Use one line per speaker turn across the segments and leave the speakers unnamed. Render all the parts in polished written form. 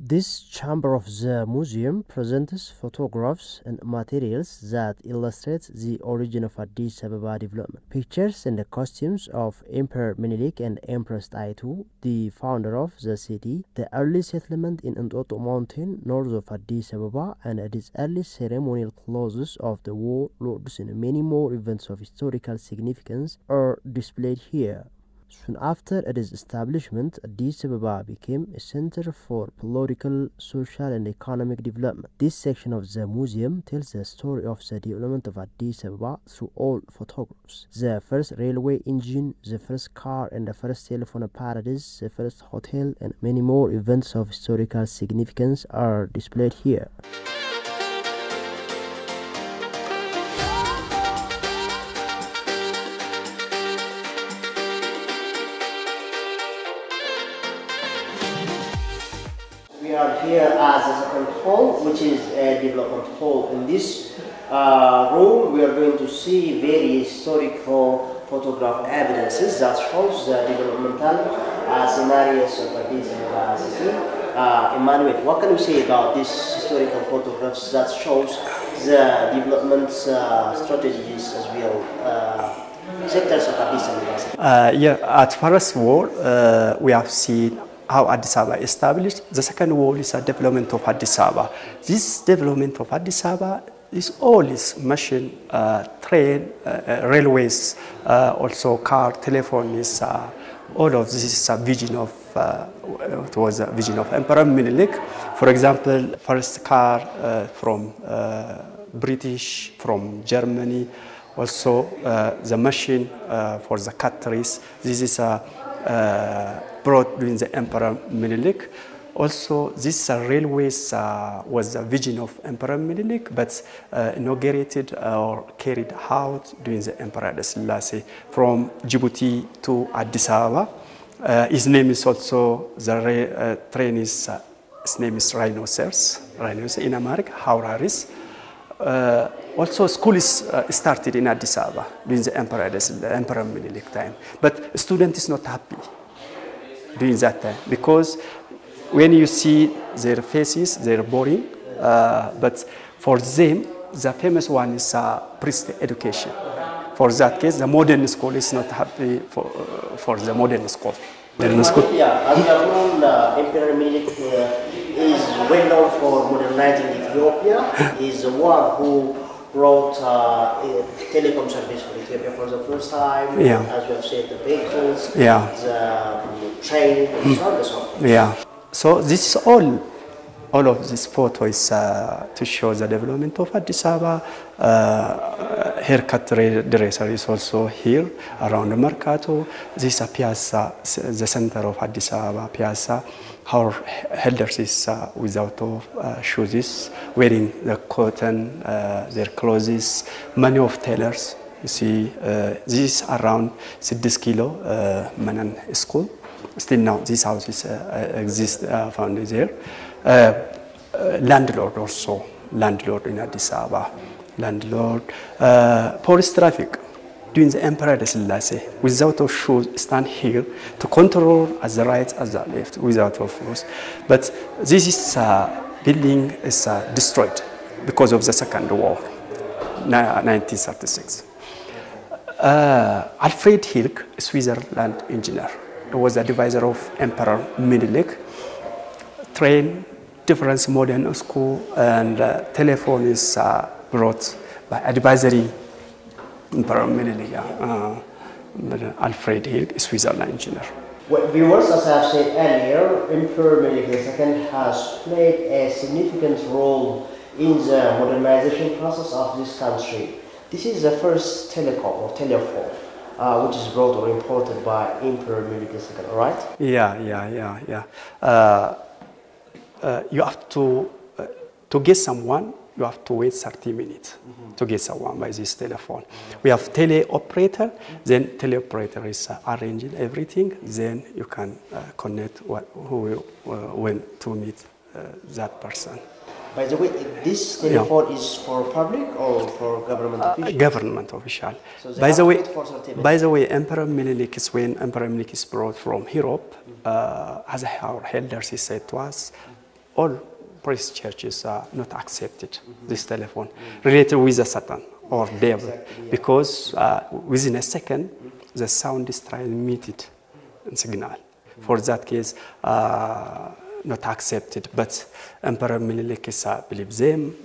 This chamber of the museum presents photographs and materials that illustrate the origin of Addis Ababa development. Pictures and the costumes of Emperor Menelik and Empress Taitu, the founder of the city, the early settlement in Entoto Mountain north of Addis Ababa, and its early ceremonial closes of the warlords and many more events of historical significance are displayed here. Soon after its establishment, Addis Ababa became a center for political, social, and economic development. This section of the museum tells the story of the development of Addis Ababa through all photographs. The first railway engine, the first car, and the first telephone apparatus, the first hotel, and many more events of historical significance are displayed here. We are here as a second hall, which is a development hall. In this room, we are going to see very historical photograph evidences that shows the developmental scenarios of Addis Ababa city. Emmanuel, what can you say about these historical photographs that shows the development strategies as well, sectors of Addis Ababa city?
Yeah, at first wall, we have seen how Addis Ababa established. The second wall is a development of Addis Ababa. This development of Addis Ababa is all is machine, train, railways, also car, telephone is all of this is a vision of it was a vision of Emperor Menelik. For example, first car from British, from Germany, also the machine for the cutleries. This is a brought during the Emperor Menelik. Also, this railways was a vision of Emperor Menelik, but inaugurated or carried out during the Emperor Haile Selassie from Djibouti to Addis Ababa. His name is also, the train is, his name is Rhinoceros in America, Hauraris. Also, school is started in Addis Ababa during the Emperor Menelik time, but student is not happy during that time, because when you see their faces, they're boring, but for them, the famous one is priest education. For that case, the modern school is not happy for the modern school.
Yeah, as we have known, Emperor Menelik is well known for modernizing Ethiopia. He is the one who brought telecom service for Ethiopia for the first time,
yeah.
As we have said, the vehicles,
yeah.
the train, and so on and so forth.
Yeah. So this is all of this photo is to show the development of Addis Ababa. Haircut dresser is also here around the Mercato. This is a piazza, the center of Addis Ababa piazza. Our elders is without shoes, wearing the cotton, their clothes. Many of tailors, you see, this is around 6 kilo Manan school. Still now, this house is exists found there. Landlord also, landlord in Addis Ababa, landlord. Police traffic during the Emperor Haile Selassie, without of shoes, stand here to control as the right as the left, without of shoes. But this is building is destroyed because of the Second War, 1936. Alfred Hilk, Switzerland engineer, was the advisor of Emperor Menelik. Train, different modern school, and telephone is brought by advisory Emperor Menelik, Alfred Hilk, Switzerland engineer.
Well, viewers, as I have said earlier, Emperor Menelik II has played a significant role in the modernization process of this country. This is the first telecom or telephone which is brought or imported by Emperor Menelik II, right?
Yeah. You have to get someone, you have to wait 30 minutes to get someone by this telephone. We have teleoperator, then teleoperator is arranging everything, then you can connect who went to meet that person.
By the way, this telephone is for public or for government official?
Government official.
So
by the way, Emperor Menelik is when Emperor Menelik is brought from Europe, as our elders said to us, all priest churches are not accepted this telephone related with the Satan or devil, because within a second the sound is transmitted in signal. For that case, not accepted. But Emperor Menelik believes them,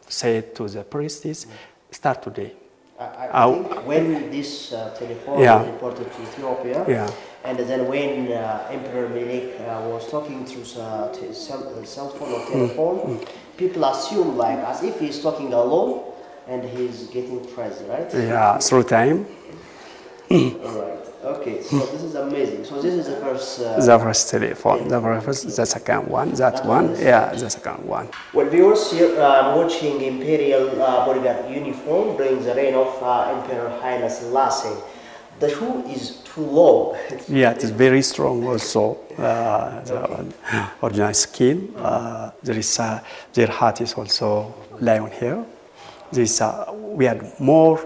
said to the priests, start today.
I think when this telephone was reported to Ethiopia, and then when Emperor Menelik was talking through his cell phone or telephone, people assume like as if he's talking alone and he's getting praise, right?
Yeah, through time.
Alright, okay, so this is amazing. So this is the first...
the first telephone, the second one, that one, the second one.
Well, viewers, here I'm watching Imperial bodyguard uniform during the reign of Emperor Haile Selassie. The shoe is too long.
Yeah, it is very strong also. The original skin. There is their hat is also lion hair. We had more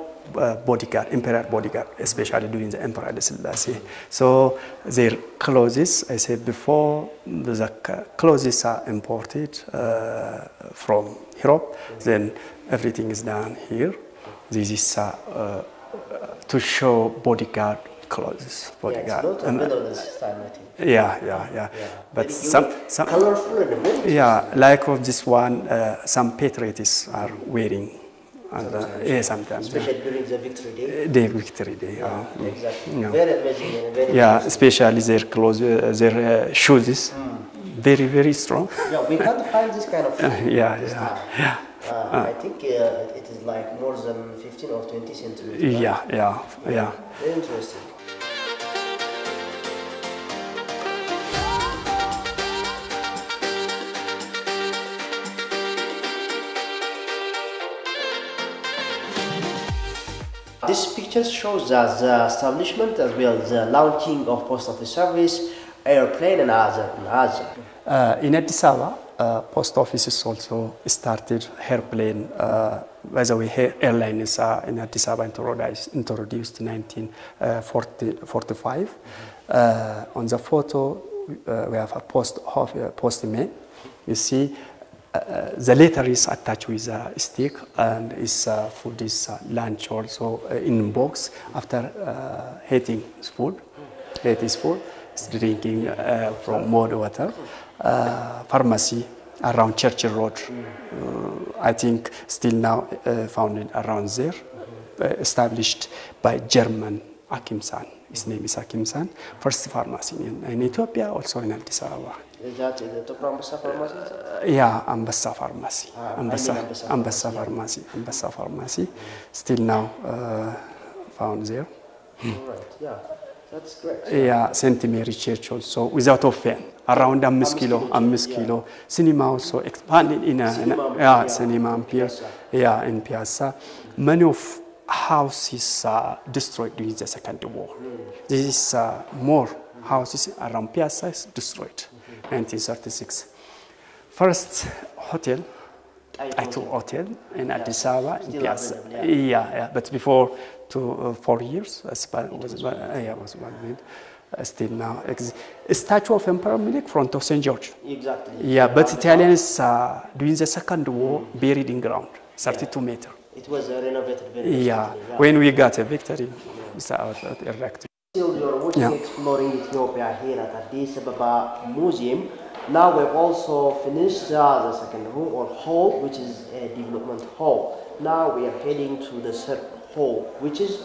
bodyguard, emperor bodyguard, especially during the Emperor Addis Selassie. So their clothes, I said before, the clothes are imported from Europe. Then everything is done here. This is to show bodyguard clothes. Bodyguard.
Yeah, it's not a middle style, I think.
Yeah. But some
colorful and very
like of this one, some patriots are wearing. And sometimes.
Especially during the Victory Day.
The Victory Day.
Exactly. Yeah. Very amazing and very
especially their clothes, their shoes, very, very strong.
Yeah, we can't find this kind of shoes.
Yeah.
I think it is like more than 15 or 20 centimeters.
Yeah.
Very interesting. This picture shows us the establishment as well as the launching of post office service, airplane and other.
In Addis Ababa, post offices also started airplane. By the way, airlines in Addis Ababa introduced in 1945. On the photo, we have a postman. You see, the letter is attached with a stick, and food is lunch also in box. After eating food, it's drinking from mod water. Pharmacy around Churchill Road, I think still now founded around there, established by German Akimsan. His name is Akimsan. First pharmacy in Ethiopia, also in Addis Ababa.
Is that the Ambassa pharmacy?
Ambassa pharmacy. Ambassa pharmacy. Still now found there.
Right, that's great.
St. Mary Church also, without offense, around 5 kilo. Cinema also expanded in cinema in Piazza. Many of houses destroyed during the Second War. This is more houses around Piazza is destroyed. 1936. First hotel, Aitu Hotel in Addis Ababa in Piazza. But before 4 years, was one. Still now a statue of Emperor Menelik front of St. George.
Exactly.
But Italians during the Second War buried in ground, 32 meters.
It was renovated very recently.
When we got a victory, it's erected.
Still, you're watching Exploring Ethiopia here at Addis Ababa Museum. Now we've also finished the second room or hall, which is a development hall. Now we are heading to the third hall, which is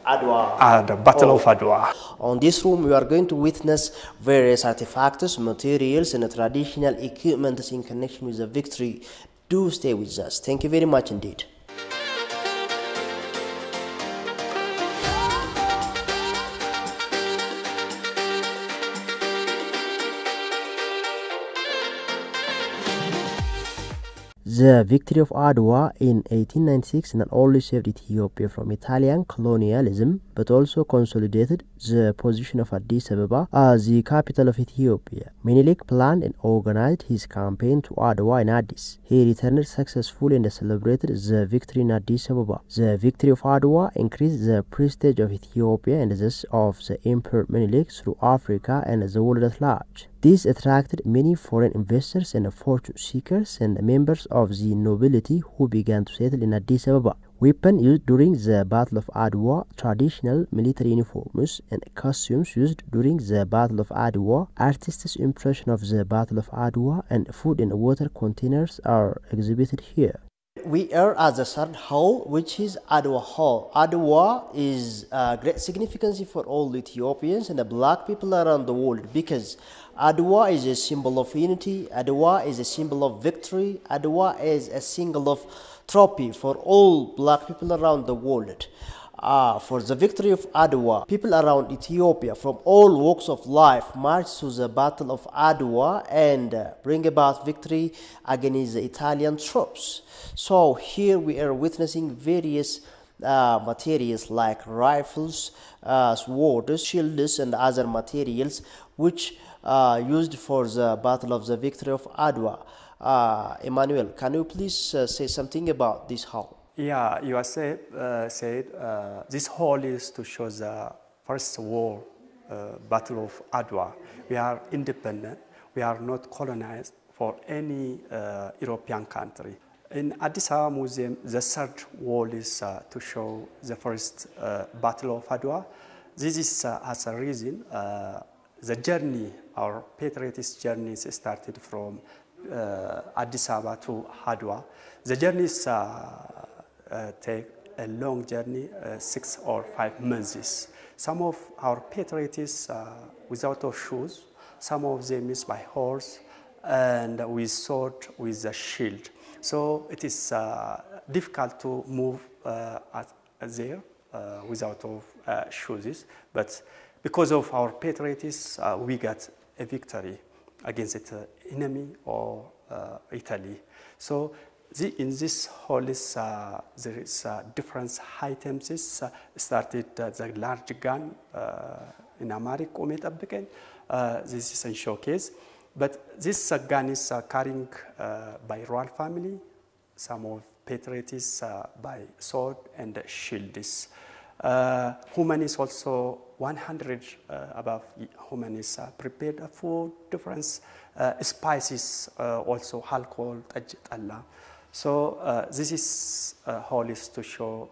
Adwa.
The Battle of Adwa.
On this room, we are going to witness various artifacts, materials, and traditional equipment in connection with the victory. Do stay with us. Thank you very much indeed. The victory of Adwa in 1896 not only saved Ethiopia from Italian colonialism, but also consolidated the position of Addis Ababa as the capital of Ethiopia. Menelik planned and organized his campaign to Adwa in Addis. He returned successfully and celebrated the victory in Addis Ababa. The victory of Adwa increased the prestige of Ethiopia and thus of the Emperor Menelik through Africa and the world at large. This attracted many foreign investors and fortune seekers and members of the nobility who began to settle in Addis Ababa. Weapons used during the Battle of Adwa, traditional military uniforms, and costumes used during the Battle of Adwa, artists' impression of the Battle of Adwa, and food and water containers are exhibited here. We are at the third hall, which is Adwa Hall. Adwa is great significance for all Ethiopians and the black people around the world, because Adwa is a symbol of unity, Adwa is a symbol of victory, Adwa is a symbol of trophy for all black people around the world. For the victory of Adwa, people around Ethiopia from all walks of life marched to the Battle of Adwa and bring about victory against the Italian troops. So here we are witnessing various materials like rifles, swords, shields, and other materials which used for the Battle of the Victory of Adwa. Emmanuel, can you please say something about this hall?
Yeah, you are said this hall is to show the first war, Battle of Adwa. We are independent. We are not colonized for any European country. In Addis Ababa Museum, the third wall is to show the first Battle of Adwa. This is as a reason the journey, our patriotic journey, started from Addis Ababa to Adwa. The journey is take a long journey, 6 or 5 months. Some of our patriots without shoes, some of them is by horse, and with sword, with a shield. So it is difficult to move there without shoes. But because of our patriots, we got a victory against the enemy or Italy. So in this hall there is different items. Started the large gun in America. This is a showcase. But this gun is carrying by royal family, some of patriots by sword and shields. Human is also 100 above human is prepared food, different spices, also alcohol, Allah. So this is hall is to show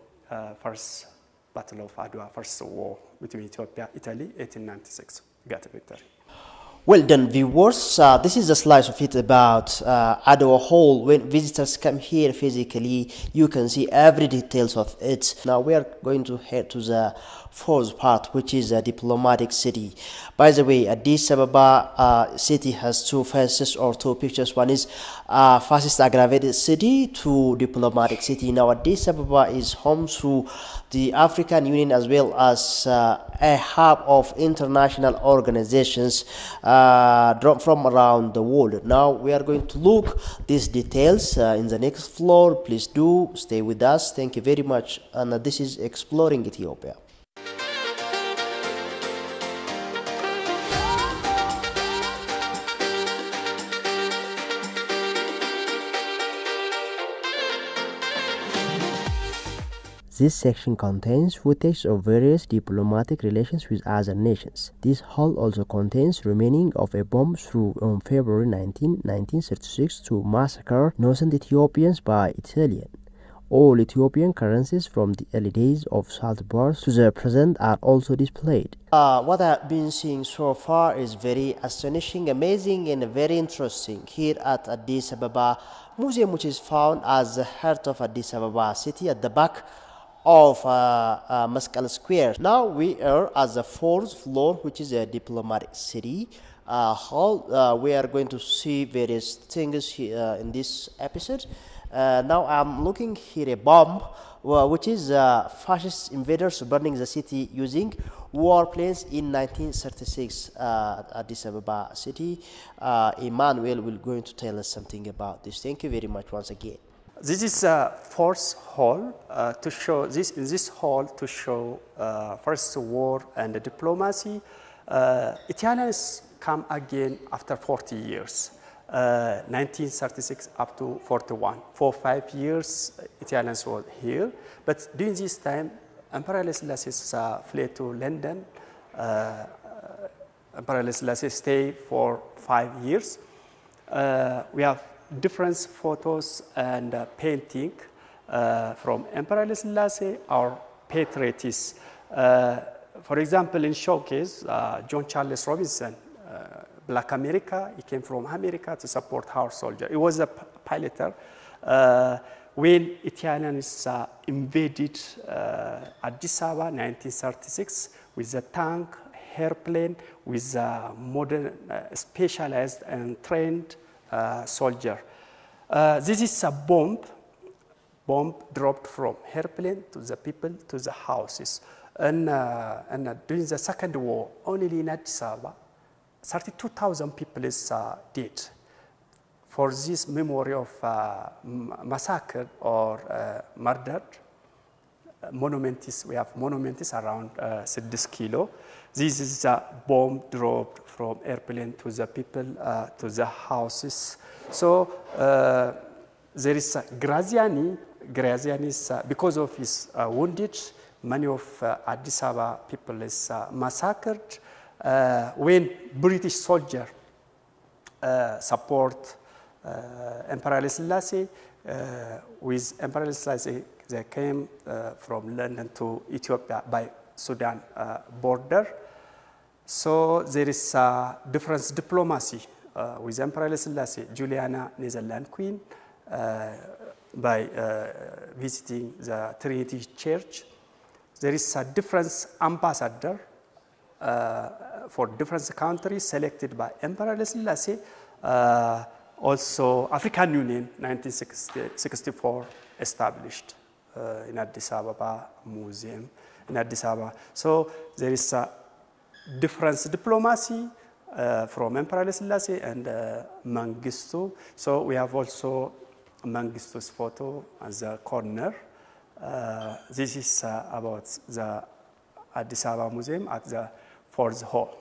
first Battle of Adwa, first war between Ethiopia, Italy, 1896. Got a victory.
Well done, viewers. This is a slice of it about Adwa Hall. When visitors come here physically, you can see every details of it. Now we are going to head to the fourth part, which is a diplomatic city. By the way, Addis Ababa city has two faces or two pictures. One is fascist aggravated city, to diplomatic city. Now Addis Ababa is home to the African Union as well as a hub of international organizations from around the world. Now we are going to look these details in the next floor. Please do stay with us. Thank you very much. And this is Exploring Ethiopia. This section contains footage of various diplomatic relations with other nations. This hall also contains remaining of a bomb thrown on February 19, 1936 to massacre innocent Ethiopians by Italians. All Ethiopian currencies from the early days of salt bars to the present are also displayed. What I've been seeing so far is very astonishing, amazing, and very interesting here at Addis Ababa Museum, which is found as the heart of Addis Ababa city at the back of Meskel Square. Now we are at the fourth floor, which is a diplomatic city hall. We are going to see various things here in this episode. Now I'm looking here a bomb, which is fascist invaders burning the city using warplanes in 1936 Addis Ababa city. Emmanuel will going to tell us something about this. Thank you very much once again.
This is a fourth hall to show this. In this hall to show first war and the diplomacy. Italians come again after 40 years, 1936 up to 41. For 5 years, Italians were here. But during this time, Emperor Haile Selassie fled to London. Emperor Haile Selassie stayed for 5 years. We have different photos and painting from Emperor Haile Selassie, our patriots. For example, in showcase, John Charles Robinson, Black America, he came from America to support our soldier. He was a piloter. When Italians invaded Addis Ababa in 1936 with a tank, airplane, with a modern, specialized and trained soldier. This is a bomb dropped from airplane to the people, to the houses. And during the Second War, only in Addis Ababa, 32,000 people is dead. For this memory of massacre or murdered, monuments, we have monuments around 6 kilo. This is a bomb dropped from airplane to the people, to the houses. So there is Graziani. Graziani is, because of his wounded, many of Addis Ababa people is massacred. When British soldier support Emperor Haile Selassie, with Emperor Haile Selassie, they came from London to Ethiopia by Sudan border. So there is a different diplomacy with Emperor Haile Selassie, Juliana, Netherlands Queen, by visiting the Trinity Church. There is a different ambassador for different countries selected by Emperor Haile Selassie. Also, African Union, 1964, established in Addis Ababa Museum in Addis Ababa. So there is a different diplomacy from Emperor Haile Selassie and Mengistu. So we have also Mengistu's photo as a corner. This is about the Addis Ababa Museum at the 4th Hall.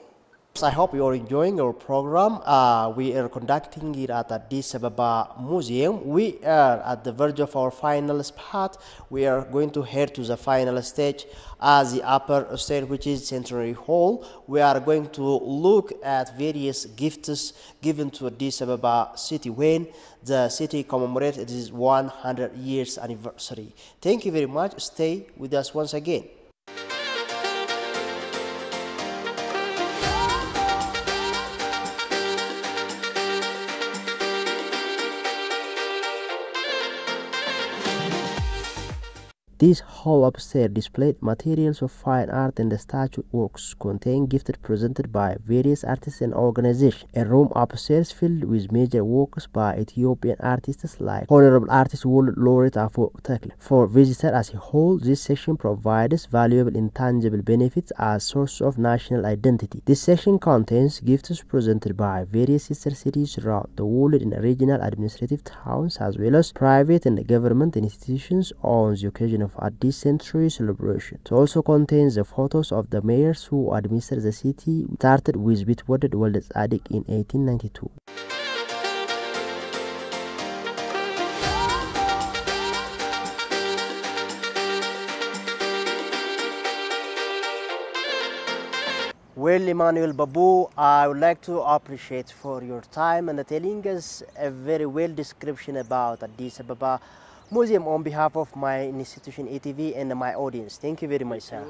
I hope you are enjoying our program. We are conducting it at Addis Ababa Museum. We are at the verge of our final spot. We are going to head to the final stage as the upper stage, which is Centenary Hall. We are going to look at various gifts given to Addis Ababa city when the city commemorates its 100 years anniversary. Thank you very much. Stay with us once again. This hall upstairs displayed materials of fine art and the statue works contain gifts presented by various artists and organizations. A room upstairs filled with major works by Ethiopian artists like Honorable Artist World Laureate Afo Tekle. For visitors as a whole, this section provides valuable intangible benefits as source of national identity. This section contains gifts presented by various sister cities around the world in regional administrative towns as well as private and government institutions on the occasion of Addis Century celebration. It also contains the photos of the mayors who administered the city, started with Bitwadded Walde Tzadiq in 1892. Well, Emmanuel Babu, I would like to appreciate for your time and telling us a very well description about Addis Ababa Museum on behalf of my institution ATV and my audience. Thank you very much, sir.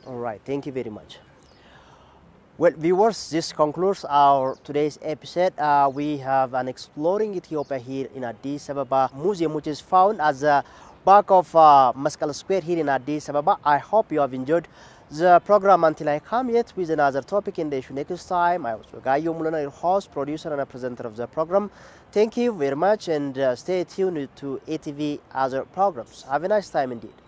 All right, thank you very much. Well, viewers, this concludes our today's episode. We have an exploring Ethiopia here in Addis Ababa Museum, which is found at the back of Maskal Square here in Addis Ababa. I hope you have enjoyed the program. Until I come yet with another topic in the issue next time, I was Gayo Mulana, your host, producer, and a presenter of the program. Thank you very much and stay tuned to ATV other programs. Have a nice time indeed.